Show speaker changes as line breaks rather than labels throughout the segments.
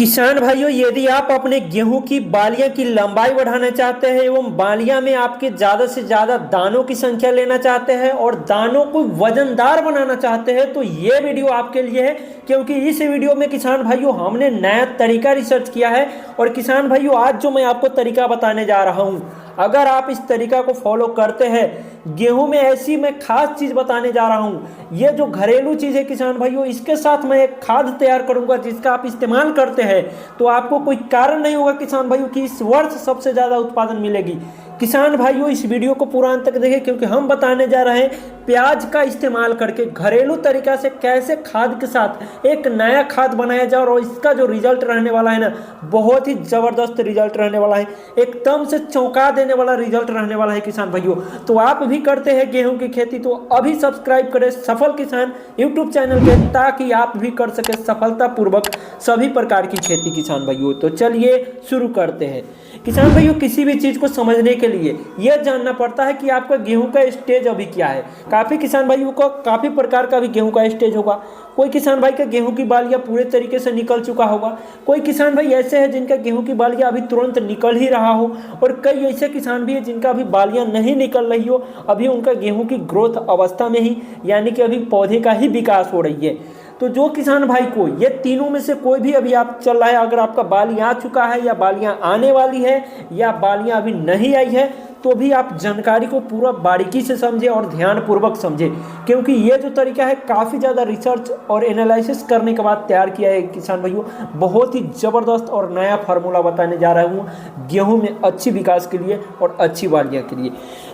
किसान भाइयों, यदि आप अपने गेहूं की बालियां की लंबाई बढ़ाना चाहते हैं एवं बालियां में आपके ज़्यादा से ज़्यादा दानों की संख्या लेना चाहते हैं और दानों को वजनदार बनाना चाहते हैं तो ये वीडियो आपके लिए है। क्योंकि इस वीडियो में किसान भाइयों हमने नया तरीका रिसर्च किया है और किसान भाइयों आज जो मैं आपको तरीका बताने जा रहा हूं, अगर आप इस तरीका को फॉलो करते हैं, गेहूं में ऐसी मैं खास चीज़ बताने जा रहा हूं। ये जो घरेलू चीज़ है किसान भाइयों, इसके साथ मैं एक खाद तैयार करूंगा जिसका आप इस्तेमाल करते हैं तो आपको कोई कारण नहीं होगा किसान भाइयों कि इस वर्ष सबसे ज़्यादा उत्पादन मिलेगी। किसान भाइयों इस वीडियो को पूरा अंत तक देखें क्योंकि हम बताने जा रहे हैं प्याज का इस्तेमाल करके घरेलू तरीका से कैसे खाद के साथ एक नया खाद बनाया जाए और इसका जो रिजल्ट रहने वाला है ना, बहुत ही ज़बरदस्त रिजल्ट रहने वाला है, एकदम से चौंका देने वाला रिजल्ट रहने वाला है किसान भाइयों। तो आप भी करते हैं गेहूं की खेती तो अभी सब्सक्राइब करें सफल किसान यूट्यूब चैनल के, ताकि आप भी कर सके सफलतापूर्वक सभी प्रकार की खेती किसान भाइयों। तो चलिए शुरू करते हैं। किसान भाइयों किसी भी चीज़ को समझने के लिए यह जानना पड़ता है कि आपका गेहूं का स्टेज अभी क्या है। काफ़ी किसान भाइयों को काफ़ी प्रकार का भी गेहूं का स्टेज होगा। कोई किसान भाई का गेहूं की बालियां पूरे तरीके से निकल चुका होगा, कोई किसान भाई ऐसे हैं जिनका गेहूं की बालियां अभी तुरंत निकल ही रहा हो, और कई ऐसे किसान भी हैं जिनका अभी बालियां नहीं निकल रही हो, अभी उनका गेहूं की ग्रोथ अवस्था में ही, यानी कि अभी पौधे का ही विकास हो रही है। तो जो किसान भाई को ये तीनों में से कोई भी अभी आप चल रहा है, अगर आपका बालियां आ चुका है या बालियां आने वाली है या बालियां अभी नहीं आई है, तो भी आप जानकारी को पूरा बारीकी से समझे और ध्यानपूर्वक समझे, क्योंकि ये जो तरीका है काफ़ी ज़्यादा रिसर्च और एनालिसिस करने के बाद तैयार किया है किसान भाइयों। बहुत ही ज़बरदस्त और नया फार्मूला बताने जा रहा हूँ गेहूं में अच्छी विकास के लिए और अच्छी बालियाँ के लिए।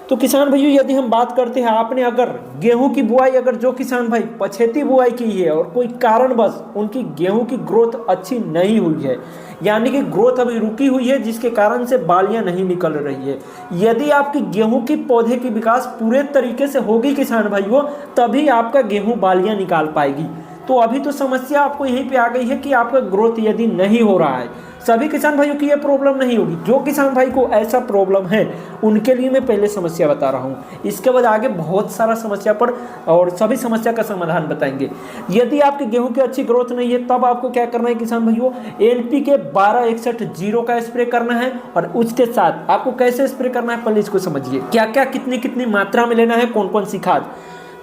तो किसान भाइयों यदि हम बात करते हैं, आपने अगर गेहूं की बुआई, अगर जो किसान भाई पछेती बुआई की है और कोई कारणवश उनकी गेहूं की ग्रोथ अच्छी नहीं हुई है, यानी कि ग्रोथ अभी रुकी हुई है जिसके कारण से बालियां नहीं निकल रही है, यदि आपकी गेहूं की पौधे की विकास पूरे तरीके से होगी किसान भाइयों, तभी आपका गेहूं बालियां निकाल पाएगी। तो अभी तो समस्या आपको यहीं पे आ गई है कि आपका ग्रोथ यदि नहीं हो रहा है। सभी किसान भाइयों की ये प्रॉब्लम नहीं होगी, जो किसान भाई को ऐसा प्रॉब्लम है उनके लिए मैं पहले समस्या बता रहा हूँ, इसके बाद आगे बहुत सारा समस्या पर और सभी समस्या का समाधान बताएंगे। यदि आपके गेहूं की अच्छी ग्रोथ नहीं है तब आपको क्या करना है किसान भाइयों, NPK 1261 का स्प्रे करना है। और उसके साथ आपको कैसे स्प्रे करना है पहले इसको समझिए, क्या क्या कितनी कितनी मात्रा में लेना है, कौन कौन सी खाद।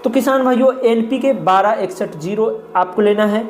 तो किसान भाइयों NPK 1261 आपको लेना है।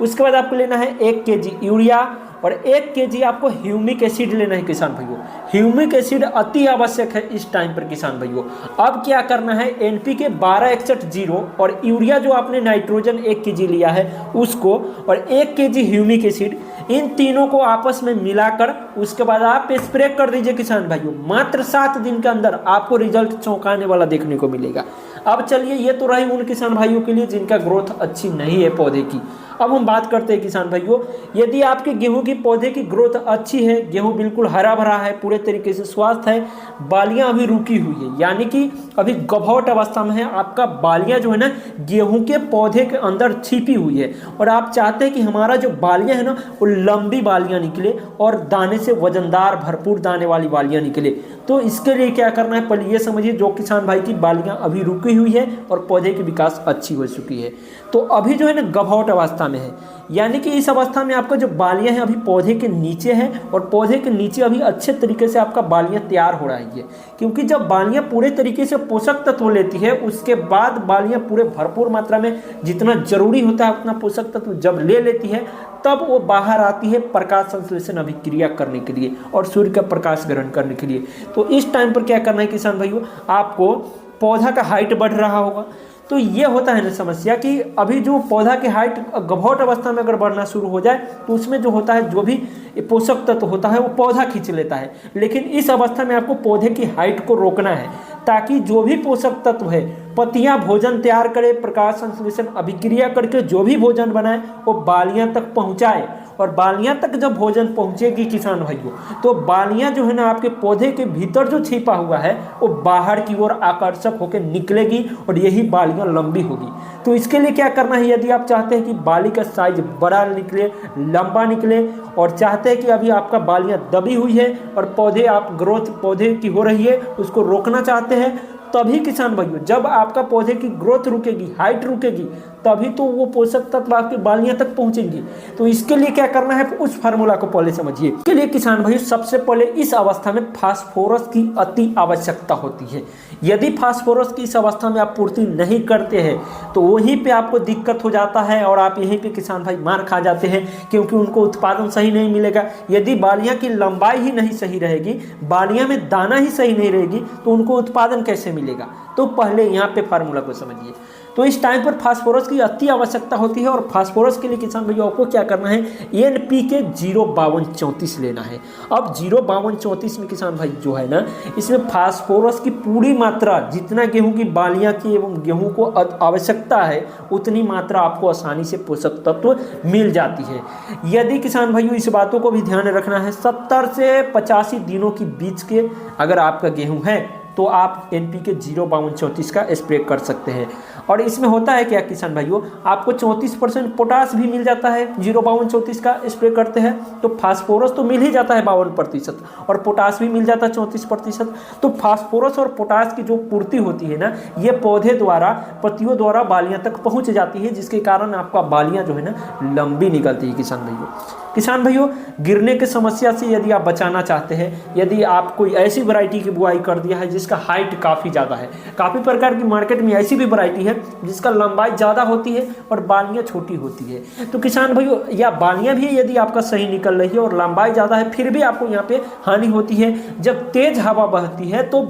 उसके बाद आपको लेना है 1 kg यूरिया और 1 kg आपको ह्यूमिक एसिड लेना है किसान भाइयों। ह्यूमिक एसिड अति आवश्यक है इस टाइम पर किसान भाइयों। अब क्या करना है, NPK 1261 और यूरिया जो आपने नाइट्रोजन 1 kg लिया है उसको, और 1 kg ह्यूमिक एसिड, इन तीनों को आपस में मिलाकर उसके बाद आप स्प्रे कर दीजिए किसान भाइयों। मात्र 7 दिन के अंदर आपको रिजल्ट चौंकाने वाला देखने को मिलेगा। अब चलिए, ये तो रही उन किसान भाइयों के लिए जिनका ग्रोथ अच्छी नहीं है पौधे की। अब हम बात करते हैं किसान भाइयों, यदि आपके गेहूं की पौधे की ग्रोथ अच्छी है, गेहूं बिल्कुल हरा भरा है, पूरे तरीके से स्वस्थ है, बालियां अभी रुकी हुई है, यानी कि अभी गभौट अवस्था में है, आपका बालियां जो है ना गेहूं के पौधे के अंदर छिपी हुई है, और आप चाहते हैं कि हमारा जो बालियां है ना वो लंबी बालियां निकले और दाने से वजनदार भरपूर दाने वाली बालियां निकले। तो इसके लिए क्या करना है पहले ये समझिए, जो किसान भाई की बालियां अभी रुकी हुई है और पौधे की विकास अच्छी हो चुकी है, तो अभी जो है ना गभौट अवस्था में है, यानी कि इस अवस्था में आपका जो बालियां हैं अभी पौधे के नीचे है और पौधे के नीचे अभी अच्छे तरीके से आपका बालियां तैयार हो रही है। क्योंकि जब बालियां पूरे तरीके से पोषक तत्व लेती है उसके बाद बालियां पूरे भरपूर मात्रा में जितना जरूरी होता है उतना पोषक तत्व जब ले लेती है, तब वो बाहर आती है प्रकाश संश्लेषण अभिक्रिया करने के लिए और सूर्य का प्रकाश ग्रहण करने के लिए। तो इस टाइम पर क्या करना है किसान भाइयों, आपको पौधा का हाइट बढ़ रहा होगा, तो ये होता है ना समस्या कि अभी जो पौधा की हाइट गभौट अवस्था में अगर बढ़ना शुरू हो जाए तो उसमें जो होता है, जो भी पोषक तत्व होता है वो पौधा खींच लेता है। लेकिन इस अवस्था में आपको पौधे की हाइट को रोकना है ताकि जो भी पोषक तत्व है, पत्तियां भोजन तैयार करे, प्रकाश संश्लेषण अभिक्रिया करके जो भी भोजन बनाए वो बालियां तक पहुंचाए, और बालियां तक जब भोजन पहुंचेगी किसान भाइयों तो बालियां जो है ना आपके पौधे के भीतर जो छिपा हुआ है वो बाहर की ओर आकर्षक होकर निकलेगी और यही बालियां लंबी होगी। तो इसके लिए क्या करना है, यदि आप चाहते हैं कि बाली का साइज बड़ा निकले, लंबा निकले, और चाहते हैं कि अभी आपका बालियां दबी हुई है और पौधे आप ग्रोथ पौधे की हो रही है उसको रोकना चाहते हैं, तभी किसान भाइयों जब आपका पौधे की ग्रोथ रुकेगी, हाइट रुकेगी, तभी तो वो पोषक तत्व आपकी बालियां तक पहुंचेंगे। तो इसके लिए क्या करना है, उस फार्मूला को पहले समझिए। इसके लिए किसान भाई सबसे पहले इस अवस्था में फास्फोरस की अति आवश्यकता होती है। यदि फास्फोरस की इस अवस्था में आप पूर्ति नहीं करते हैं तो वहीं पे आपको दिक्कत हो जाता है और आप यहीं पे किसान भाई मार खा जाते हैं, क्योंकि उनको उत्पादन सही नहीं मिलेगा। यदि बालियां की लंबाई ही नहीं सही रहेगी, बालियां में दाना ही सही नहीं रहेगी, तो उनको उत्पादन कैसे मिलेगा। तो पहले यहाँ पे फार्मूला को समझिए। तो इस टाइम पर फास्फोरस की अति आवश्यकता होती है, और फास्फोरस के लिए किसान भाइयों आपको क्या करना है, NPK 05234 लेना है। अब 05234 में किसान भाई जो है ना, इसमें फास्फोरस की पूरी मात्रा, जितना गेहूं की बालियां की एवं गेहूं को आवश्यकता है उतनी मात्रा आपको आसानी से पोषक तत्व मिल जाती है। यदि किसान भाइयों इस बातों को भी ध्यान रखना है, 70 से 85 दिनों के बीच के अगर आपका गेहूँ है तो आप NPK 05234 का स्प्रे कर सकते हैं। और इसमें होता है क्या किसान भाइयों, आपको 34% पोटास भी मिल जाता है 05234 का स्प्रे करते हैं, तो फास्फोरस तो मिल ही जाता है 52% और पोटास भी मिल जाता है 34%। तो फास्फोरस और पोटास की जो पूर्ति होती है ना, ये पौधे द्वारा, पत्तियों द्वारा बालियां तक पहुंच जाती है, जिसके कारण आपका बालियां जो है ना लंबी निकलती है। किसान भाइयों गिरने की समस्या से यदि आप बचाना चाहते हैं, यदि आप कोई ऐसी वैरायटी की बुआई कर दिया है जिसका हाइट काफ़ी ज़्यादा है, काफ़ी प्रकार की मार्केट में ऐसी भी वैरायटी है जिसका लंबाई ज़्यादा होती है और बालियां छोटी होती है, तो किसान भाइयों या बालियां भी यदि आपका सही निकल रही है और लंबाई ज़्यादा है, फिर भी आपको यहाँ पे हानि होती है। जब तेज हवा बहती है तो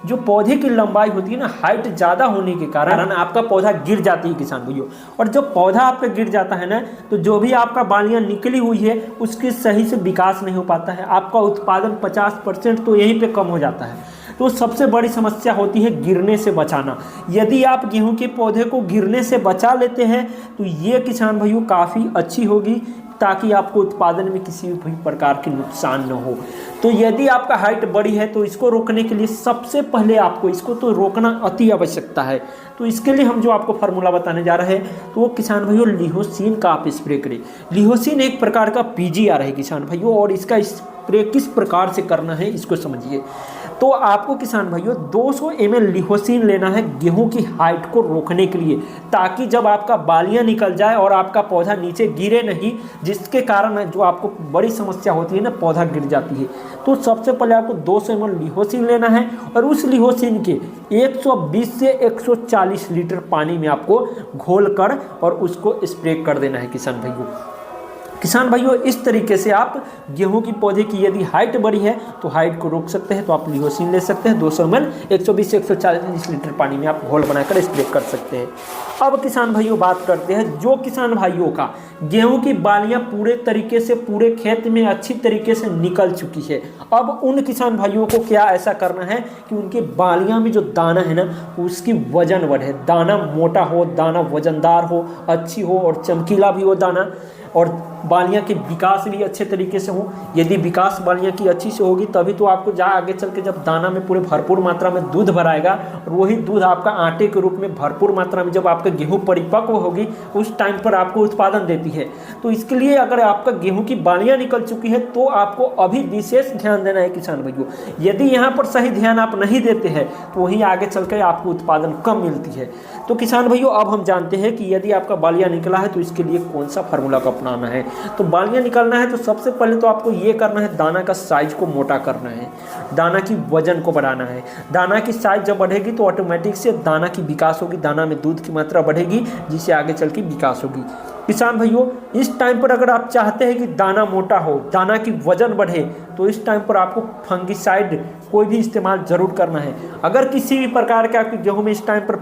जो पौधे की लंबाई होती है ना, हाइट ज़्यादा होने के कारण आपका पौधा गिर जाती है किसान भाइयों। और जब पौधा आपका गिर जाता है ना, तो जो भी आपका बालियां निकली हुई है उसकी सही से विकास नहीं हो पाता है, आपका उत्पादन 50% तो यहीं पे कम हो जाता है। तो सबसे बड़ी समस्या होती है गिरने से बचाना। यदि आप गेहूं के पौधे को गिरने से बचा लेते हैं तो ये किसान भाइयों काफ़ी अच्छी होगी, ताकि आपको उत्पादन में किसी भी प्रकार की नुकसान न हो। तो यदि आपका हाइट बड़ी है तो इसको रोकने के लिए सबसे पहले आपको इसको तो रोकना अति आवश्यकता है। तो इसके लिए हम जो आपको फार्मूला बताने जा रहे हैं तो वो किसान भाइयों लिहोसिन का आप स्प्रे करें। लिहोसिन एक प्रकार का PGR है किसान भाइयों, और इसका स्प्रे किस प्रकार से करना है इसको समझिए। तो आपको किसान भाइयों 200 ml लिहोसिन लेना है गेहूं की हाइट को रोकने के लिए, ताकि जब आपका बालियां निकल जाए और आपका पौधा नीचे गिरे नहीं, जिसके कारण जो आपको बड़ी समस्या होती है ना, पौधा गिर जाती है। तो सबसे पहले आपको 200 ml लिहोसिन लेना है, और उस लिहोसिन के 120 से 140 लीटर पानी में आपको घोल कर और उसको स्प्रे कर देना है किसान भाइयों। इस तरीके से आप गेहूं की पौधे की यदि हाइट बड़ी है तो हाइट को रोक सकते हैं, तो आप लिहोसिन ले सकते हैं 200 ml 120 से 140 लीटर पानी में आप घोल बनाकर स्प्रे कर सकते हैं। अब किसान भाइयों बात करते हैं जो किसान भाइयों का गेहूं की बालियां पूरे तरीके से पूरे खेत में अच्छी तरीके से निकल चुकी है, अब उन किसान भाइयों को क्या ऐसा करना है कि उनके बालियां में जो दाना है ना उसकी वजन बढ़े, दाना मोटा हो, दाना वजनदार हो, अच्छी हो और चमकीला भी हो दाना, और बालियां के विकास भी अच्छे तरीके से हो। यदि विकास बालियां की अच्छी से होगी तभी तो आपको जहाँ आगे चल के जब दाना में पूरे भरपूर मात्रा में दूध भराएगा, और वही दूध आपका आटे के रूप में भरपूर मात्रा में जब आपका गेहूं परिपक्व होगी उस टाइम पर आपको उत्पादन देती है। तो इसके लिए अगर आपका गेहूं की बालियां निकल चुकी है तो आपको अभी विशेष ध्यान देना है किसान भाइयों। यदि यहाँ पर सही ध्यान आप नहीं देते हैं तो वहीं आगे चल कर आपको उत्पादन कम मिलती है। तो किसान भाइयों अब हम जानते हैं कि यदि आपका बालियां निकला है तो इसके लिए कौन सा फार्मूला को अपनाना है। तो बालियां निकालना है तो सबसे पहले तो आपको ये करना है, दाना का साइज को मोटा करना है, दाना की वजन को बढ़ाना है। दाना की साइज जब बढ़ेगी तो ऑटोमेटिक से दाना की विकास होगी, दाना में दूध की मात्रा बढ़ेगी, जिससे आगे चल के विकास होगी। किसान भाइयों इस टाइम पर अगर आप चाहते हैं कि दाना मोटा हो, दाना की वजन बढ़े, तो इस टाइम पर आपको फंगिसाइड कोई भी इस्तेमाल जरूर करना है। अगर किसी भी प्रकार के आपके गेहूं में इस टाइम पर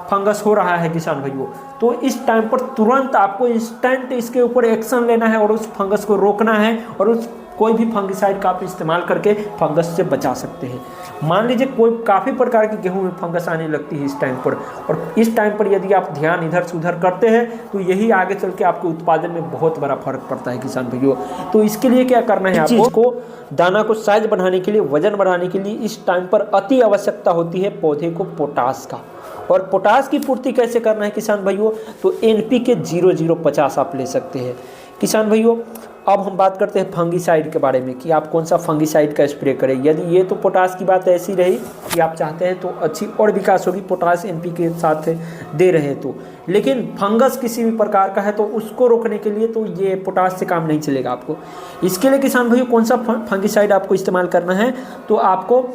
फंगस हो रहा है किसान भाइयों, तो इस टाइम पर तुरंत आपको इंस्टेंट इसके ऊपर एक्शन लेना है और उस फंगस को रोकना है, और उस कोई भी फंगिसाइड का आप इस्तेमाल करके फंगस से बचा सकते हैं। मान लीजिए कोई काफ़ी प्रकार के गेहूं में फंगस आने लगती है इस टाइम पर, और इस टाइम पर यदि आप ध्यान इधर से उधर करते हैं तो यही आगे चल के आपके उत्पादन में बहुत बड़ा फर्क पड़ता है किसान भाइयों। तो इसके लिए क्या करना है, आपको दाना को साइज बढ़ाने के लिए, वजन बढ़ाने के लिए इस टाइम पर अति आवश्यकता होती है पौधे को पोटास का। और पोटास की पूर्ति कैसे करना है किसान भाइयों, तो NPK 0050 आप ले सकते हैं किसान भाइयों। अब हम बात करते हैं फंगिसाइड के बारे में कि आप कौन सा फंगिसाइड का स्प्रे करें। यदि ये तो पोटास की बात ऐसी रही कि आप चाहते हैं तो अच्छी और विकास होगी पोटास एनपीके के साथ दे रहे हैं तो, लेकिन फंगस किसी भी प्रकार का है तो उसको रोकने के लिए तो ये पोटास से काम नहीं चलेगा आपको। इसके लिए किसान भाइयों कौन सा फंगिसाइड आपको इस्तेमाल करना है, तो आपको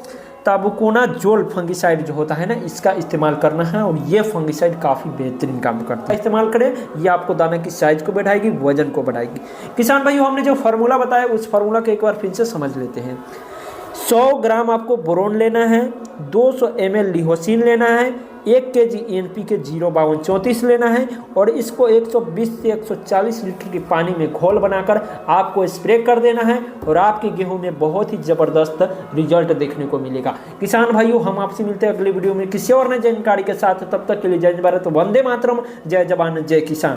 ताबुकोनाजोल फंगिसाइड जो होता है ना, इसका इस्तेमाल करना है और ये फंगिसाइड काफ़ी बेहतरीन काम करता है। इस्तेमाल करें, ये आपको दाने की साइज को बढ़ाएगी, वजन को बढ़ाएगी। किसान भाइयों हमने जो फार्मूला बताया उस फार्मूला को एक बार फिर से समझ लेते हैं। 100 ग्राम आपको बोरोन लेना है, 200 ml लिहोसिन लेना है, 1 kg NPK 05234 लेना है और इसको 120 से 140 लीटर के पानी में घोल बनाकर आपको स्प्रे कर देना है और आपके गेहूं में बहुत ही ज़बरदस्त रिजल्ट देखने को मिलेगा। किसान भाइयों हम आपसे मिलते हैं अगली वीडियो में किसी और नई जानकारी के साथ, तब तक के लिए जय भारत, वंदे मातरम, जय जवान जय किसान।